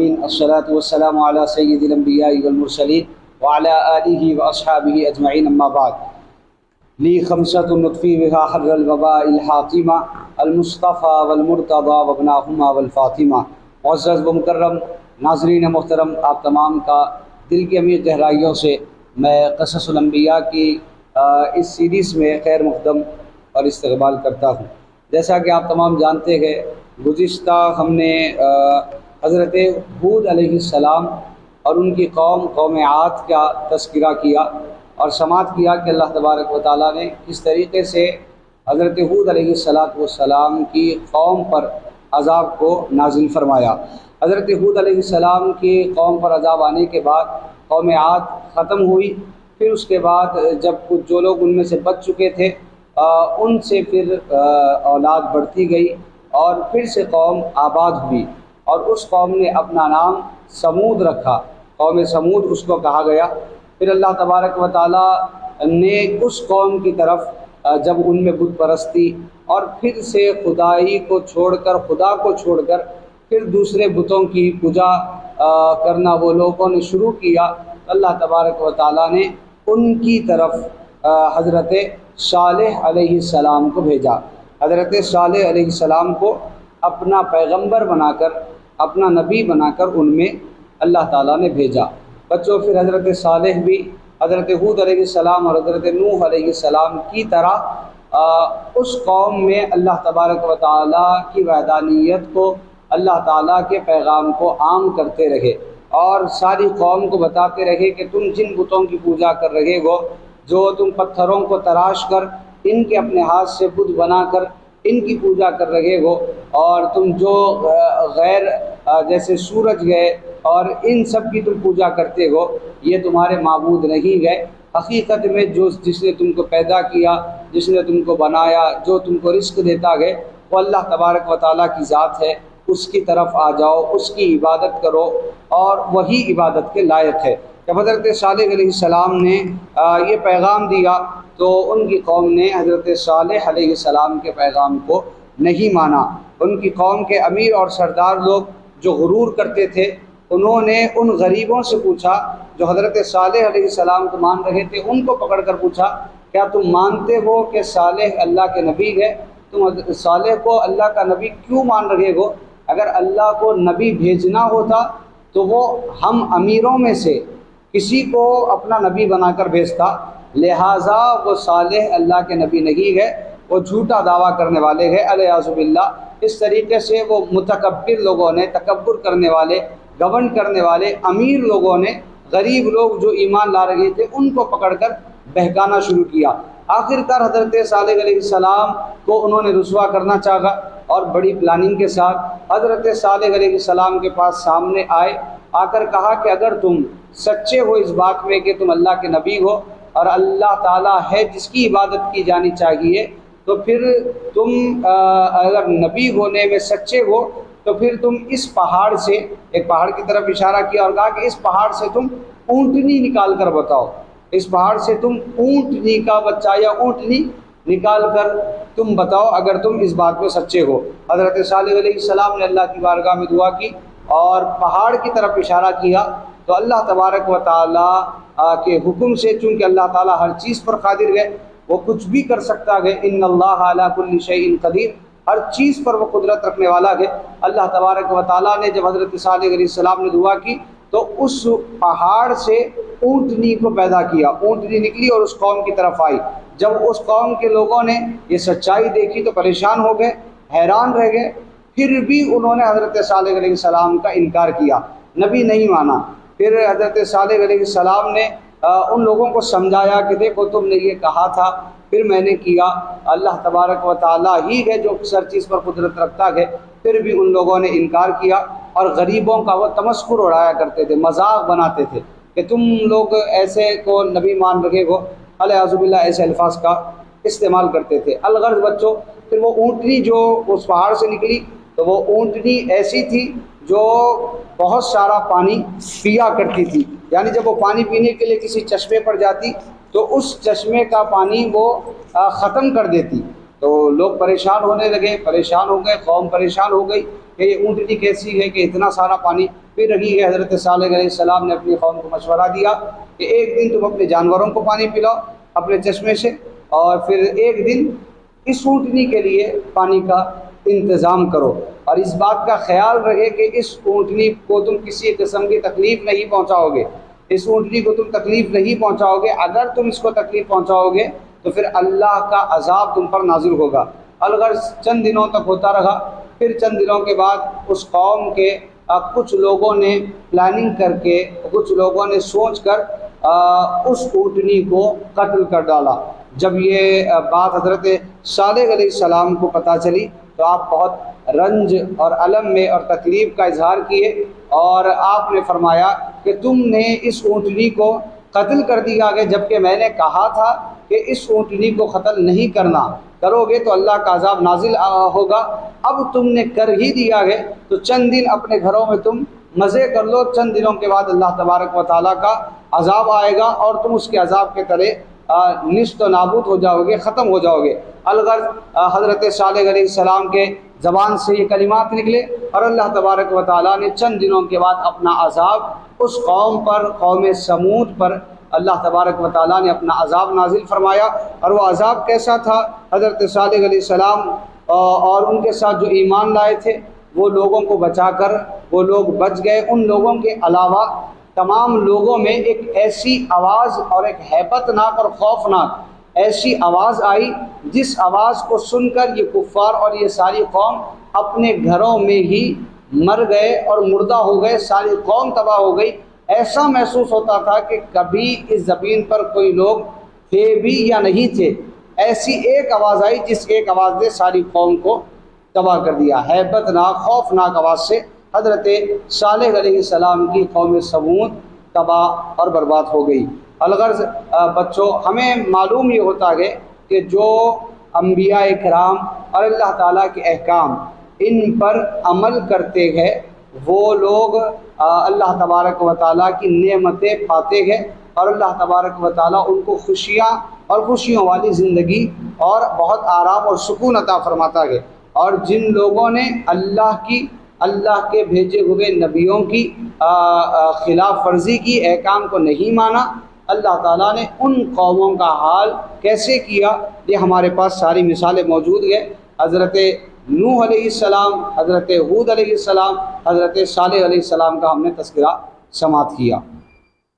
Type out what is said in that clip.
العالمین الصلاۃ والسلام علی سید الانبیاء والمرسلین وعلی آلہ واصحابہ اجمعین اما بعد لی خمسۃ نطفی بہا حر الوباء الحاطمہ المصطفیٰ والمرتضیٰ وابناہما والفاطمہ۔ معزز و مکرم ناظرین محترم، آپ تمام کا دل کی عمیق گہرائیوں سے میں قصص الانبیاء کی اس سیریز میں خیر مقدم اور استقبال کرتا ہوں۔ جیسا کہ آپ تمام جانتے ہیں، گزشتہ ہم نے حضرت ہود علیہ السلام اور ان کی قوم عاد کا تذکرہ کیا اور سماعت کیا کہ اللہ تبارک و تعالیٰ نے کس طریقے سے حضرت ہود علیہ السلام کی قوم پر عذاب کو نازل فرمایا۔ حضرت ہود علیہ السلام کی قوم پر عذاب آنے کے بعد قوم عاد ختم ہوئی، پھر اس کے بعد جب کچھ جو لوگ ان میں سے بچ چکے تھے ان سے پھر اولاد بڑھتی گئی اور پھر سے قوم آباد ہوئی، اور اس قوم نے اپنا نام سمود رکھا، قوم سمود اس کو کہا گیا۔ پھر اللہ تبارک و تعالیٰ نے اس قوم کی طرف جب ان میں بت پرستی اور پھر سے خدائی کو چھوڑ کر، خدا کو چھوڑ کر پھر دوسرے بتوں کی پوجا کرنا وہ لوگوں نے شروع کیا، اللہ تبارک و تعالیٰ نے ان کی طرف حضرت صالح علیہ السلام کو بھیجا۔ حضرت صالح علیہ السلام کو اپنا پیغمبر بنا کر، اپنا نبی بنا کر ان میں اللہ تعالیٰ نے بھیجا۔ بچوں، پھر حضرت صالح بھی حضرت ہود علیہ السلام اور حضرت نوح علیہ السلام کی طرح اس قوم میں اللہ تبارک و تعالیٰ کی وحدانیت کو، اللہ تعالیٰ کے پیغام کو عام کرتے رہے اور ساری قوم کو بتاتے رہے کہ تم جن بتوں کی پوجا کر رہے ہو، جو تم پتھروں کو تراش کر ان کے اپنے ہاتھ سے بت بنا کر ان کی پوجا کر رہے ہو، اور تم جو غیر جیسے سورج گئے اور ان سب کی تم پوجا کرتے ہو، یہ تمہارے معبود نہیں گئے۔ حقیقت میں جس نے تم کو پیدا کیا، جس نے تم کو بنایا، جو تم کو رزق دیتا ہے، وہ اللہ تبارک و تعالیٰ کی ذات ہے، اس کی طرف آ جاؤ، اس کی عبادت کرو، اور وہی عبادت کے لائق ہے۔ جب حضرت صالح علیہ السلام نے یہ پیغام دیا تو ان کی قوم نے حضرت صالح علیہ السلام کے پیغام کو نہیں مانا۔ ان کی قوم کے امیر اور سردار لوگ جو غرور کرتے تھے، انہوں نے ان غریبوں سے پوچھا جو حضرت صالح علیہ السلام کو مان رہے تھے، ان کو پکڑ کر پوچھا، کیا تم مانتے ہو کہ صالح اللہ کے نبی ہے؟ تم صالح کو اللہ کا نبی کیوں مان رہے ہو؟ اگر اللہ کو نبی بھیجنا ہوتا تو وہ ہم امیروں میں سے کسی کو اپنا نبی بنا کر بھیجتا، لہٰذا وہ صالح اللہ کے نبی نہیں ہے، وہ جھوٹا دعویٰ کرنے والے ہیں، الیاذ باللہ۔ اس طریقے سے وہ متکبر لوگوں نے، تکبر کرنے والے، گھمنڈ کرنے والے امیر لوگوں نے غریب لوگ جو ایمان لا رہے تھے ان کو پکڑ کر بہکانا شروع کیا۔ آخر کار حضرت صالح علیہ السلام کو انہوں نے رسوا کرنا چاہا اور بڑی پلاننگ کے ساتھ حضرت صالح علیہ السلام کے پاس سامنے آئے، آ کر کہا کہ اگر تم سچے ہو اس بات میں کہ تم اللہ کے نبی ہو اور اللہ تعالیٰ ہے جس کی عبادت کی جانی چاہیے، تو پھر تم اگر نبی ہونے میں سچے ہو تو پھر تم اس پہاڑ سے، ایک پہاڑ کی طرف اشارہ کیا اور کہا کہ اس پہاڑ سے تم اونٹنی نکال کر بتاؤ، اس پہاڑ سے تم اونٹنی کا بچہ یا اونٹنی نکال کر تم بتاؤ اگر تم اس بات میں سچے ہو۔ حضرت صالح علیہ السلام نے اللہ کی بارگاہ میں دعا کی اور پہاڑ کی طرف اشارہ کیا، تو اللہ تبارک و تعالیٰ کے حکم سے، چونکہ اللہ تعالیٰ ہر چیز پر قادر ہے، وہ کچھ بھی کر سکتا ہے، ان اللہ علی کل شیء قدیر، ہر چیز پر وہ قدرت رکھنے والا ہے۔ اللہ تبارک و تعالیٰ نے جب حضرت صالح علیہ السلام نے دعا کی تو اس پہاڑ سے اونٹنی کو پیدا کیا، اونٹنی نکلی اور اس قوم کی طرف آئی۔ جب اس قوم کے لوگوں نے یہ سچائی دیکھی تو پریشان ہو گئے، حیران رہ گئے، پھر بھی انہوں نے حضرت صالح علیہ السلام کا انکار کیا، نبی نہیں مانا۔ پھر حضرت صالح علیہ السلام نے ان لوگوں کو سمجھایا کہ دیکھو تم نے یہ کہا تھا، پھر میں نے کیا، اللہ تبارک و تعالیٰ ہی ہے جو ہر چیز پر قدرت رکھتا ہے۔ پھر بھی ان لوگوں نے انکار کیا اور غریبوں کا وہ تمسخر اڑایا کرتے تھے، مذاق بناتے تھے کہ تم لوگ ایسے کو نبی مان رہے ہو، الیاذ باللہ، ایسے الفاظ کا استعمال کرتے تھے۔ الغرض بچوں، پھر وہ اونٹنی جو اس پہاڑ سے نکلی تو وہ اونٹنی ایسی تھی جو بہت سارا پانی پیا کرتی تھی، یعنی جب وہ پانی پینے کے لیے کسی چشمے پر جاتی تو اس چشمے کا پانی وہ ختم کر دیتی، تو لوگ پریشان ہونے لگے، پریشان ہو گئے، قوم پریشان ہو گئی کہ یہ اونٹنی کیسی ہے کہ اتنا سارا پانی پی رہی ہے۔ حضرت صالح علیہ السلام نے اپنی قوم کو مشورہ دیا کہ ایک دن تم اپنے جانوروں کو پانی پلاؤ اپنے چشمے سے، اور پھر ایک دن اس اونٹنی کے لیے پانی کا انتظام کرو، اور اس بات کا خیال رہے کہ اس اونٹنی کو تم کسی قسم کی تکلیف نہیں پہنچاؤ گے، اس اونٹنی کو تم تکلیف نہیں پہنچاؤ گے۔ اگر تم اس کو تکلیف پہنچاؤ گے تو پھر اللہ کا عذاب تم پر نازل ہوگا۔ الغرض چند دنوں تک ہوتا رہا، پھر چند دنوں کے بعد اس قوم کے کچھ لوگوں نے پلاننگ کر کے، کچھ لوگوں نے سوچ کر اس اونٹنی کو قتل کر ڈالا۔ جب یہ بات حضرت صالح علیہ السلام کو پتہ چلی تو آپ بہت رنج اور الم میں اور تکلیف کا اظہار کیے، اور آپ نے فرمایا کہ تم نے اس اونٹنی کو قتل کر دیا گیا، جبکہ میں نے کہا تھا کہ اس اونٹنی کو قتل نہیں کرنا، کرو گے تو اللہ کا عذاب نازل ہوگا۔ اب تم نے کر ہی دیا ہے تو چند دن اپنے گھروں میں تم مزے کر لو، چند دنوں کے بعد اللہ تبارک و تعالیٰ کا عذاب آئے گا اور تم اس کے عذاب کے تلے نیست و نابود ہو جاؤ گے، ختم ہو جاؤ گے۔ الغرض حضرت صالح علیہ السلام کے زبان سے یہ کلمات نکلے، اور اللہ تبارک و تعالیٰ نے چند دنوں کے بعد اپنا عذاب اس قوم پر، قوم سمود پر اللہ تبارک و تعالیٰ نے اپنا عذاب نازل فرمایا۔ اور وہ عذاب کیسا تھا؟ حضرت صالح علیہ السلام اور ان کے ساتھ جو ایمان لائے تھے وہ لوگوں کو بچا کر وہ لوگ بچ گئے۔ ان لوگوں کے علاوہ تمام لوگوں میں ایک ایسی آواز اور ایک ہیبت ناک اور خوفناک ایسی آواز آئی جس آواز کو سن کر یہ کفار اور یہ ساری قوم اپنے گھروں میں ہی مر گئے اور مردہ ہو گئے، ساری قوم تباہ ہو گئی۔ ایسا محسوس ہوتا تھا کہ کبھی اس زمین پر کوئی لوگ تھے بھی یا نہیں تھے۔ ایسی ایک آواز آئی جس ایک آواز نے ساری قوم کو تباہ کر دیا، ہیبت ناک خوفناک آواز سے حضرت صالح علیہ السلام کی قوم سمود تباہ اور برباد ہو گئی۔ الغرض بچوں، ہمیں معلوم یہ ہوتا ہے کہ جو انبیاء کرام اور اللہ تعالیٰ کے احکام ان پر عمل کرتے ہیں وہ لوگ اللہ تبارک و تعالیٰ کی نعمتیں پاتے ہیں، اور اللہ تبارک و تعالیٰ ان کو خوشیاں اور خوشیوں والی زندگی اور بہت آرام اور سکون عطا فرماتا ہے۔ اور جن لوگوں نے اللہ کے بھیجے ہوئے نبیوں کی خلاف ورزی کی، احکام کو نہیں مانا، اللہ تعالیٰ نے ان قوموں کا حال کیسے کیا یہ ہمارے پاس ساری مثالیں موجود ہیں۔ حضرت نوح علیہ السلام، حضرت ہود علیہ السلام، حضرت صالح علیہ السلام کا ہم نے تذکرہ سماعت کیا۔